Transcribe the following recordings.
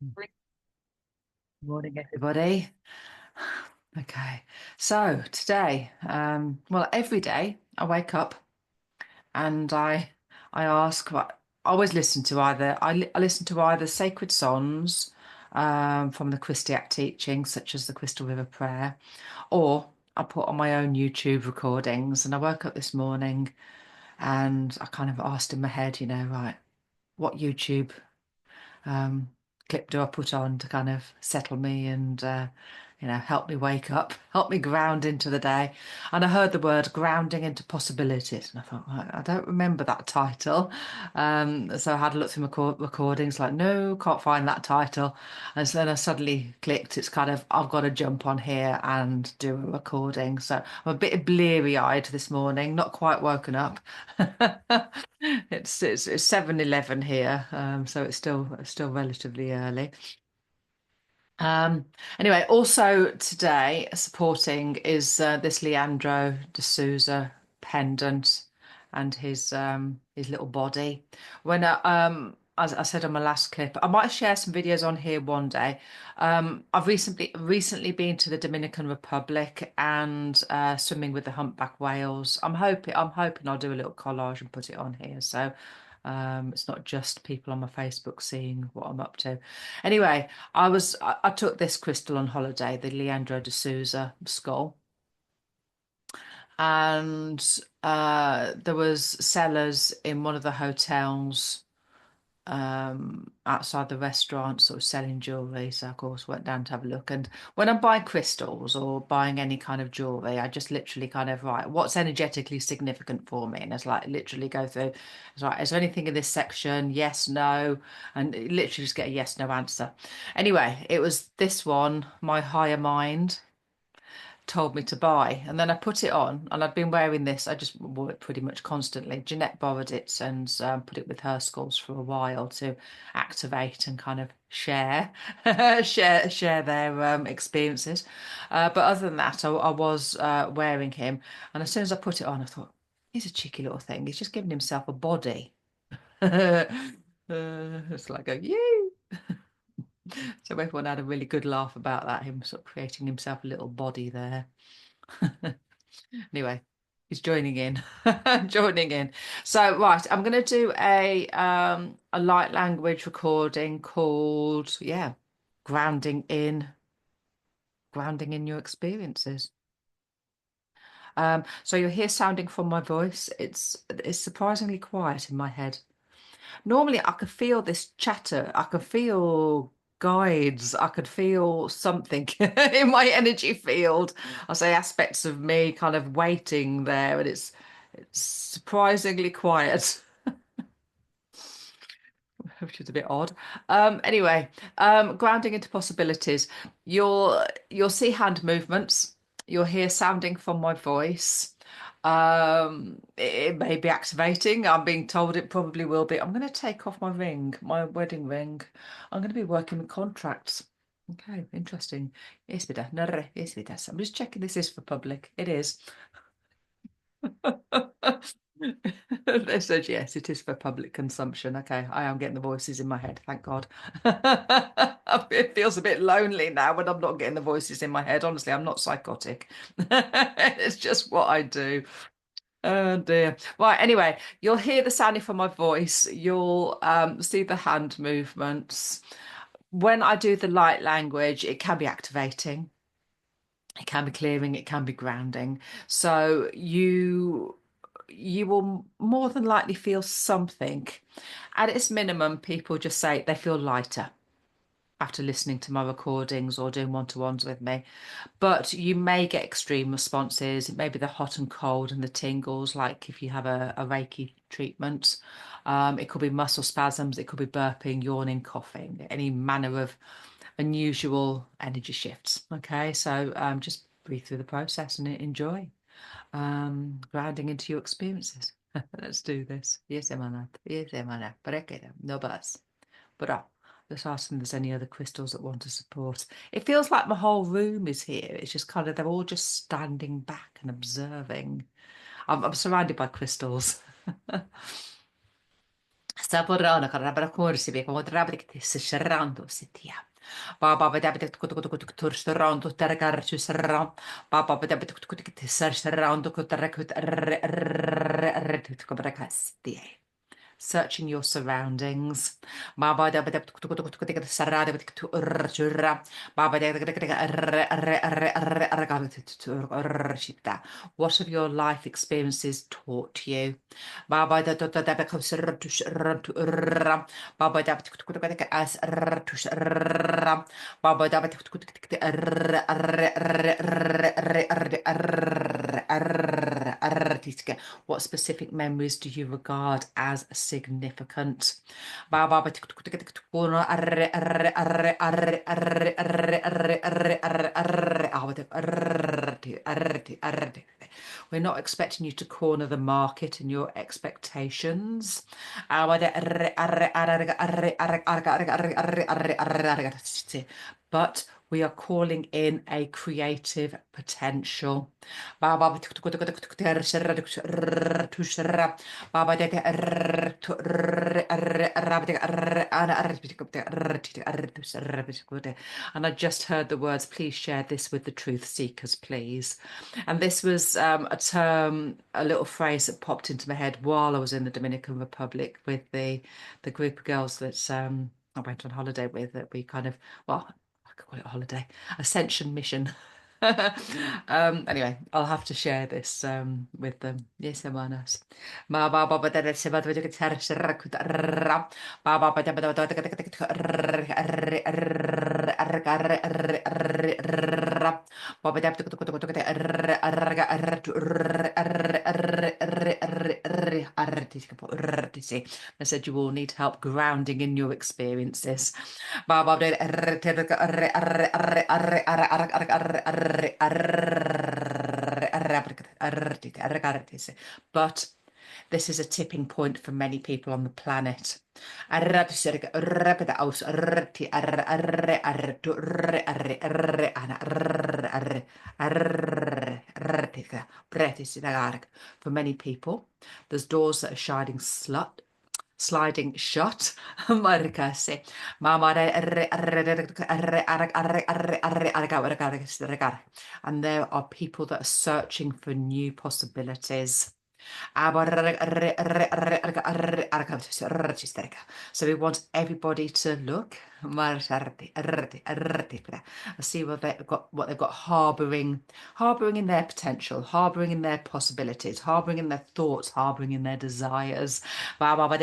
Good morning, everybody. Okay, so today, well, every day I wake up and I ask what I always listen to I listen to either sacred songs from the Christiac teachings, such as the Crystal River Prayer, or I put on my own YouTube recordings. And I woke up this morning and I kind of asked in my head, right, what YouTube um, clip do I put on to kind of settle me and help me wake up, help me ground into the day. And I heard the word grounding into possibilities, and I thought, "Right, I don't remember that title." So I had a look through my recordings, like, no, can't find that title. And so then I suddenly clicked. It's kind of I've got to jump on here and do a recording. So I'm a bit bleary-eyed this morning, not quite woken up. It's 7:11 here, so it's still relatively early. Um, anyway, also today supporting is this Leandro de Souza pendant and his little body. As I said on my last clip, I might share some videos on here one day. I've recently been to the Dominican Republic and swimming with the humpback whales. I'm hoping I'll do a little collage and put it on here. So it's not just people on my Facebook seeing what I'm up to. Anyway, I took this crystal on holiday, the Leandro de Souza skull, and there was sellers in one of the hotels outside the restaurant sort of selling jewelry. So of course went down to have a look. And when I'm buying crystals or buying any kind of jewelry, I just literally kind of write what's energetically significant for me. And it's like literally go through, it's like, is there anything in this section? Yes, no. And literally just get a yes, no answer. Anyway, it was this one, my higher mind told me to buy. And then I put it on, and I'd been wearing this. I just wore it pretty much constantly. Jeanette borrowed it and put it with her skulls for a while to activate and kind of share, share their experiences. But other than that, I was wearing him, and as soon as I put it on, I thought, he's a cheeky little thing. He's just giving himself a body. It's like a you. So everyone had a really good laugh about that, him sort of creating himself a little body there. Anyway, he's joining in, joining in. So right, I'm going to do a light language recording called grounding in, grounding in your experiences. So you'll hear sounding from my voice. It's surprisingly quiet in my head. Normally, I could feel this chatter. I could feel guides. I could feel something in my energy field. I say aspects of me kind of waiting there, and it's surprisingly quiet, which is a bit odd. Anyway, grounding into possibilities. You'll see hand movements. You'll hear sounding from my voice. It may be activating. I'm being told it probably will be. I'm going to take off my ring, my wedding ring. I'm going to be working with contracts. Okay, interesting. Yes, vida. Nere, yes, vida. I'm just checking this is for public. It is. They said yes, it is for public consumption. Okay, I am getting the voices in my head, thank God. It feels a bit lonely now when I'm not getting the voices in my head. Honestly, I'm not psychotic. It's just what I do. Oh dear. Right, anyway, you'll hear the sounding from my voice. You'll see the hand movements. When I do the light language, it can be activating. It can be clearing, it can be grounding. So you will more than likely feel something. At its minimum, people just say they feel lighter after listening to my recordings or doing one-to-ones with me. But you may get extreme responses. It may be the hot and cold and the tingles, like if you have a Reiki treatment. It could be muscle spasms, it could be burping, yawning, coughing, any manner of unusual energy shifts. Okay, so just breathe through the process and enjoy grounding into your experiences. Let's do this. Yes, Emana. Yes, Emana. Parekeda. No bus. But just asking if there's any other crystals that want to support. It feels like my whole room is here. It's just kind of, they're all just standing back and observing. I'm surrounded by crystals. Saporana karabra kursi be ko drabrik tis sharando sitia. Baba bedabit kutur sharando tergar tu saram. Baba bedabit kutur tis sharando kutarakut rekut searching your surroundings. Baba da bada sarada urjura. Baba da what have your life experiences taught you? Baba da Baba da as Baba da what specific memories do you regard as significant? We're not expecting you to corner the market in your expectations. But we are calling in a creative potential. And I just heard the words, please share this with the truth seekers, please. And this was a term, a little phrase that popped into my head while I was in the Dominican Republic with the group of girls that I went on holiday with, that we kind of, well, I could call it a holiday, ascension mission. Anyway, I'll have to share this with them. Yes, hermanas. Ma ba ba ba da da se ba da da tar shra ku da ra ba ba ba da ba da da da I said you all need help grounding in your experiences. But this is a tipping point for many people on the planet. For many people, there's doors that are sliding shut. Marcase. And there are people that are searching for new possibilities. So we want everybody to look. See what they've got harboring in their potential, harboring in their possibilities, harboring in their thoughts, harboring in their desires. And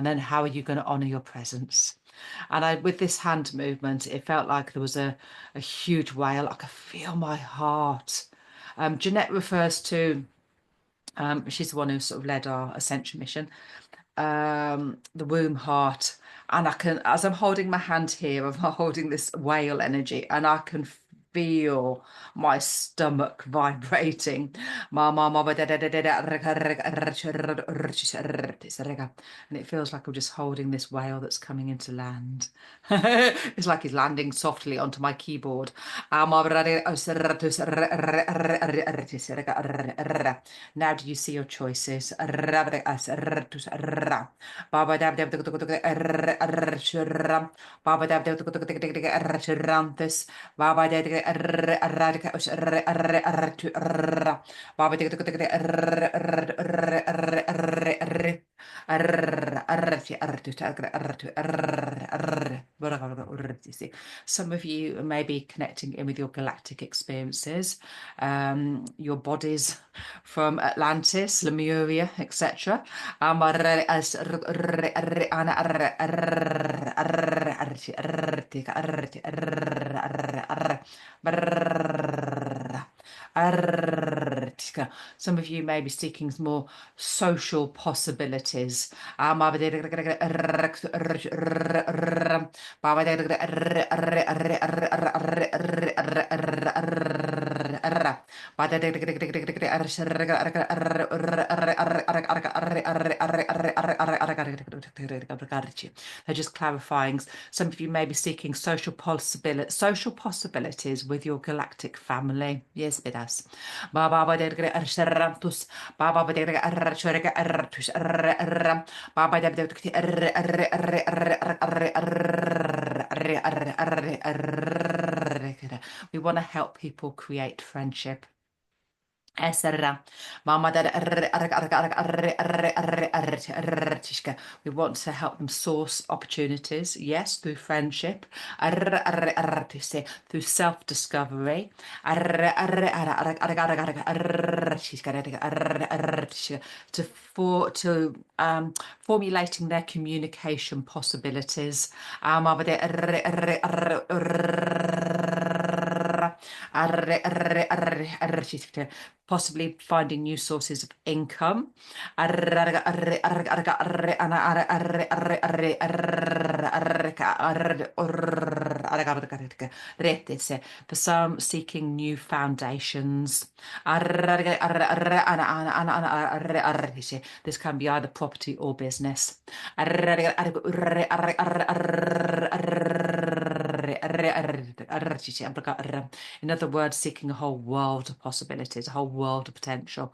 then how are you going to honor your presence? And with this hand movement, it felt like there was a huge whale. I could feel my heart. Jeanette refers to, she's the one who sort of led our ascension mission, the womb heart. And I can, as I'm holding my hand here, I'm holding this whale energy, and I can feel my stomach vibrating. And it feels like I'm just holding this whale that's coming into land. It's like he's landing softly onto my keyboard. Now do you see your choices? Some of you may be connecting in with your galactic experiences, your bodies from Atlantis, Lemuria, etc. Some of you may be seeking more social possibilities. They're just clarifying. Some of you may be seeking social possibilities with your galactic family. Yes, it does. Baba we want to help people create friendship. Esra. Mama dad we want to help them source opportunities, yes, through friendship, through self-discovery, to formulating their communication possibilities. Possibly finding new sources of income. For some, seeking new foundations. This can be either property or business. In other words, seeking a whole world of possibilities, a whole world of potential.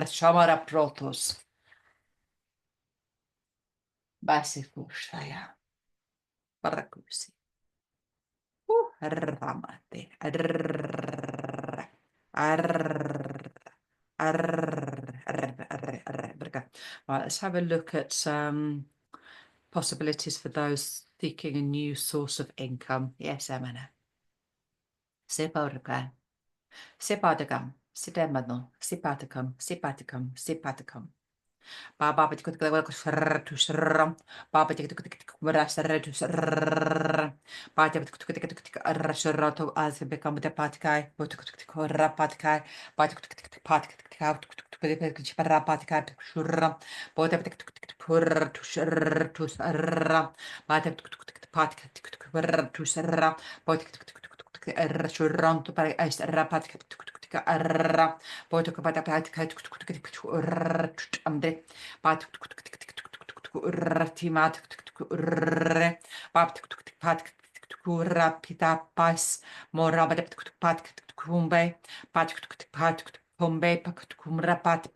Shamara protos. Basikushaya. Parakusi. Ramate. Right, let's have a look at possibilities for those seeking a new source of income. Yes, Emma. Separuka. Sepatakam. Sitemano. Sipatakam. Sipatakam. Sipatakam. Baba Baba Arasharato as become the patikai, Rapatikai, Patikai, Shura, Pur to Shur to Sarra, Patak to Sarra, Potik to Pari Ice Rapatic Arra, Potokapatakai Amde, Pat Ratimat Pap Rapita Pas, Morabat Pat Kumbe, Pat Pombe, Kumra Pat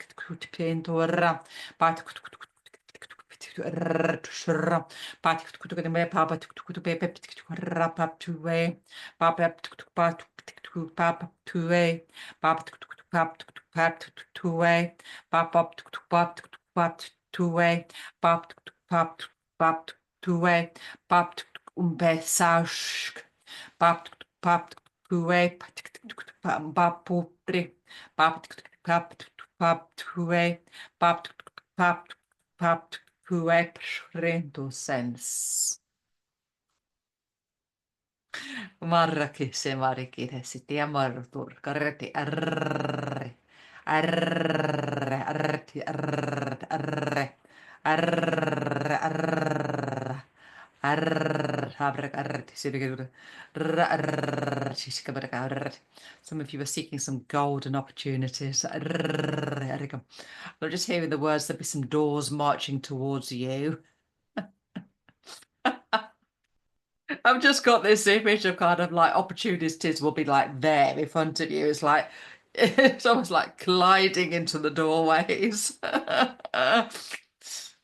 Pintora, Pat Pat Papa to Pepe Rapap to way, Papa Papa to way, Pap Pap to way, Pap Pap to way, Pap Pap Pap to way, Pap Umbesask, Pap Pap to way, Paputri, Pap Pap Pap to way, Pap Pap Pap to way, Sens. Marrakin se marikide sitten ja martur karti arre arre arti arre arre arre arre arre habrek arti sibigur arre siskabrek arre. Some of you are seeking some golden opportunities. Arre arre. I'm just hearing the words. There'll be some doors marching towards you. I've just got this image of kind of like opportunities will be like there in front of you. It's like it's almost like gliding into the doorways.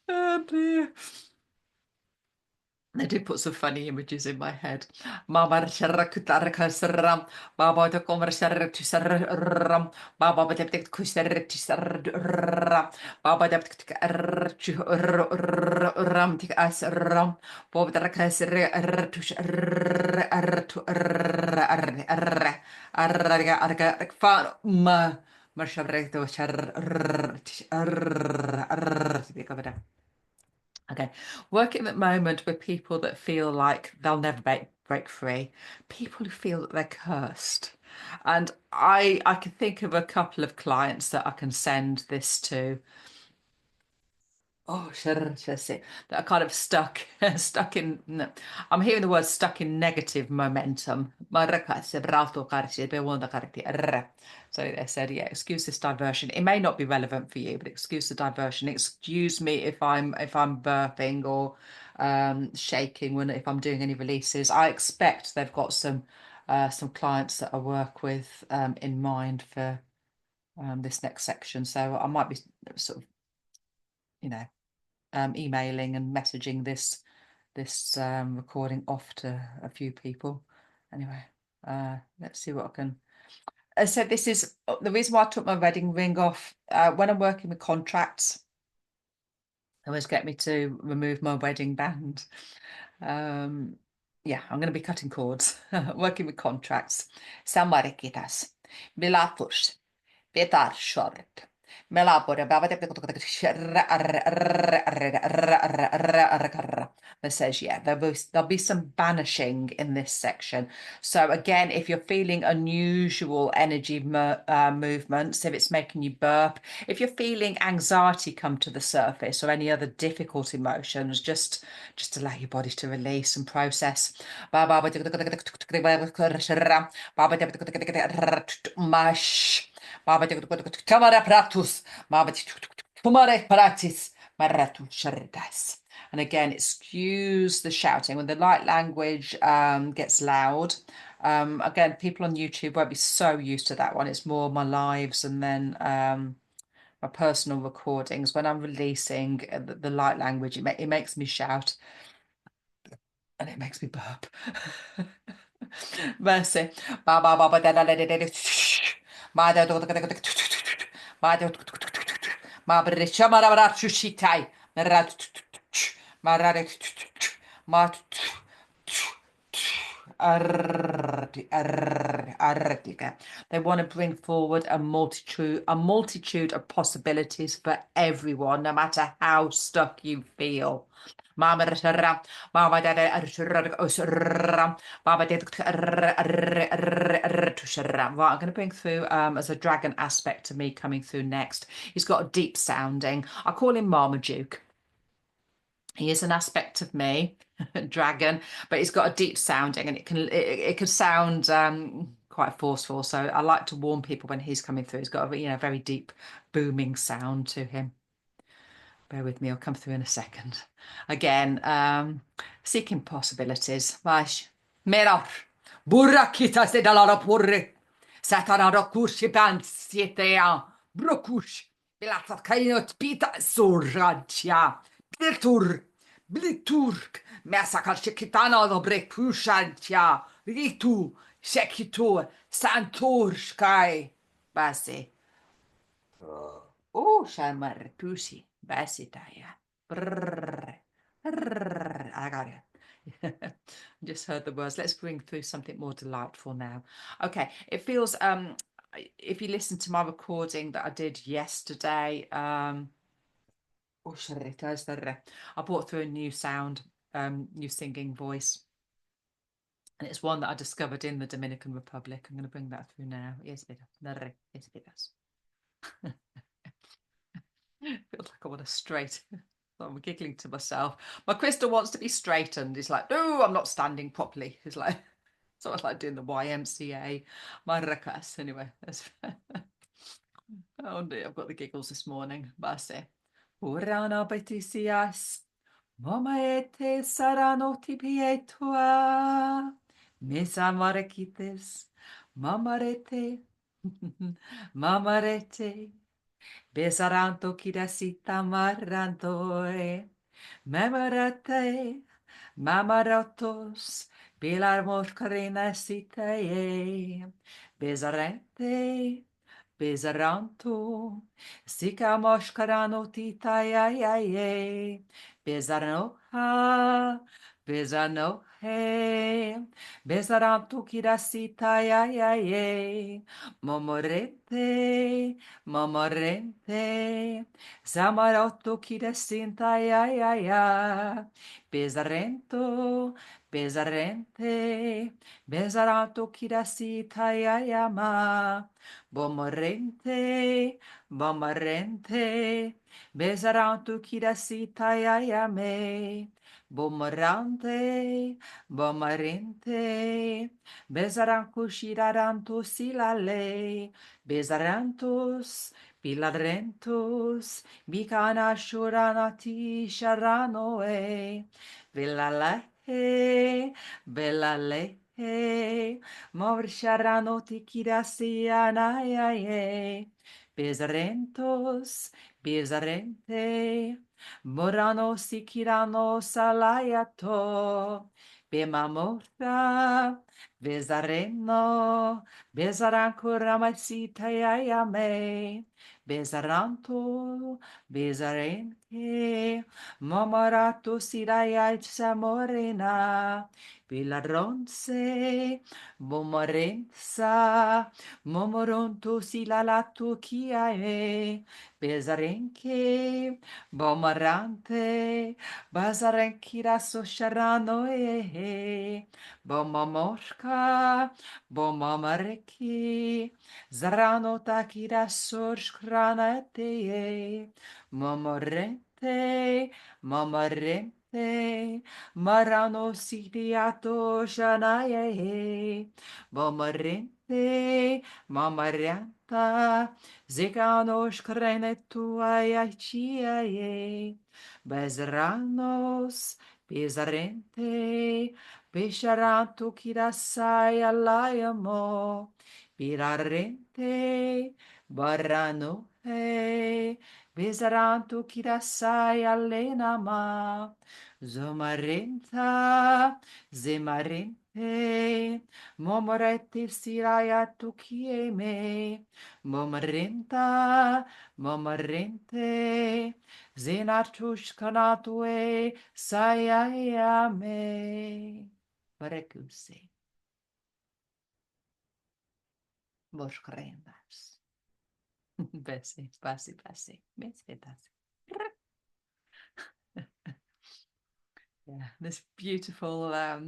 Oh dear. They did put some funny images in my head. Mama sharrakutarakasaram, Baba to conversarram, Baba deptic kusarram, Baba deptic ram tik as ram, Bob the rakasre artush artu arraga arga fan ma marshabrecto char. Okay, working at the moment with people that feel like they'll never break free, people who feel that they're cursed. And I can think of a couple of clients that I can send this to. Oh, sure, see. That are kind of stuck, stuck in. No, I'm hearing the word stuck in negative momentum. So they said, yeah, excuse this diversion. It may not be relevant for you, but excuse the diversion. Excuse me if I'm burping or shaking when if I'm doing any releases. I expect they've got some clients that I work with in mind for this next section. So I might be sort of, you know emailing and messaging this recording off to a few people. Anyway, let's see what I can. I said this is the reason why I took my wedding ring off. When I'm working with contracts, they always get me to remove my wedding band. Yeah, I'm going to be cutting cords, working with contracts. Samarikitas, Milatus, Petar short. Melabore, that says, yeah, there'll be some banishing in this section. So again, if you're feeling unusual energy movements, if it's making you burp, if you're feeling anxiety come to the surface or any other difficult emotions, just allow your body to release and process. Mash. Tamara pratus, Tumare pratis, maratu sharidas. And again, excuse the shouting when the light language gets loud. Again, people on YouTube won't be so used to that one. It's more my lives and then my personal recordings. When I'm releasing the light language, it makes me shout and it makes me burp. Mercy. Ba ba ba ba da da da da da. Ma da da da da da. Ma da ma brisha ma ra ra chushitai. Ma ra ma ra ma they want to bring forward a multitude of possibilities for everyone, no matter how stuck you feel. Mama Mama Right, I'm going to bring through as a dragon aspect to me coming through next. He's got a deep sounding. I call him Marmaduke. He is an aspect of me, dragon, but he's got a deep sounding and it can sound quite forceful. So I like to warn people when he's coming through. He's got a very deep booming sound to him. Bear with me, I'll come through in a second. Again, seeking possibilities. Vash. Merar. Burra kita se dalara purre. Satanara kushi pansietea. Brokush. Bilata kainot pita surrancia. Blitur. Bliturk. Mesakal shikitana do brekushancia. Ritu. Shekitu. Santurshkai. Basi. Oh, Shamar Pussy, Bassitaya. Brrr, brrr. I got it. Just heard the words. Let's bring through something more delightful now. Okay, it feels if you listen to my recording that I did yesterday, oh I brought through a new sound, new singing voice. And it's one that I discovered in the Dominican Republic. I'm going to bring that through now. Yes, bit. Yes, bit. Feels like I want to straight. I'm giggling to myself. My crystal wants to be straightened. He's like, no, I'm not standing properly. He's like, so I was like doing the YMCA. Maracas. Anyway, oh dear, I've got the giggles this morning. Base. Urana betisias. Mama ete saranoti pietua. Misa marakites. Mamarete. Mamarete. Besaranto kirasita marantoe, memarate, mamaratos, pilar moscarina sitae, besarente, besaranto, sika moscarano titae, besaranoha, besanohe, he, besaranto kirasita ya ya ye, momorente, momorente, zamarotto kirasinta ya ya ya, besarento, besarente, besaranto kirasita ya ya ma, bomorente, bomorente, besaranto kirasita ya ya me. Bomorante, bomarente, besaranco shiraranto silale, besarantos, pilarentos, bicana shuranati sharanoe, velalehe, velalehe, mor sharanoti kirasianaye, besarentos, besarente, Morano sikirano salayato, bemamorta, bezareno, bezarankuramacita yayame, bezaranto, bezarente, momorato siraya samorena, pilaronce, momorensa, momoronto silalato kiae, bezarenke, Bomarante, Bazarenkira Sosharano, Bomamorka, Bomamareki, Zarano Takira Sorshkranate, Momorente, Momorente, Marano Siriato Shanaye, Bomorente, Mamarianta, Ziganos crenetuaiae, Bezranos, Pisarente, Pisharantu kirasai alayamo, Pirarente, Barano, Bizarantu kirasai alenama, Zomarenta, Zimarente, Momoretti sirayatu kieme, Momarenta, Momarente, Zinatushkanatue sayayame. Barekuse. Vos cremas. Bessie, Bessie, Bessie. Bessie, Bessie. Yeah, this beautiful a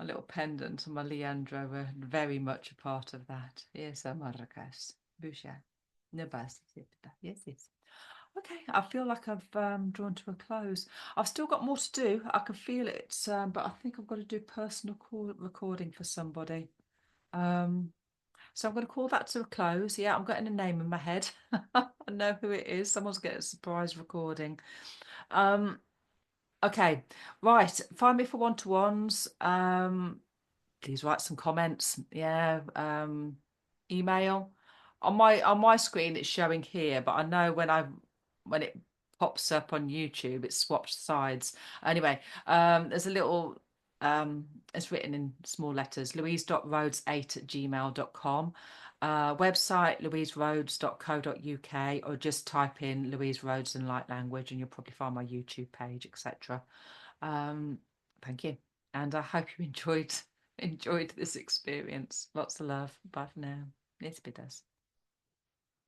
little pendant on my Leandro were very much a part of that. Yes, Marrakesh. Boucher. No, Bessie. Yes, yes. Okay, I feel like I've drawn to a close. I've still got more to do. I can feel it, but I think I've got to do personal recording for somebody. Um, so I'm going to call that to a close. Yeah, I'm getting a name in my head. I know who it is. Someone's getting a surprise recording. Um, okay, right. Find me for one-to-ones. Please write some comments. Yeah, email. On my screen it's showing here, but I know when it pops up on YouTube, it's swapped sides. Anyway, there's a little it's written in small letters, louise.rhodes8@gmail.com. Website louiserhodes.co.uk, or just type in Louise Rhodes and Light Language and you'll probably find my YouTube page, etc. Thank you. And I hope you enjoyed this experience. Lots of love. Bye for now. Yes, it does.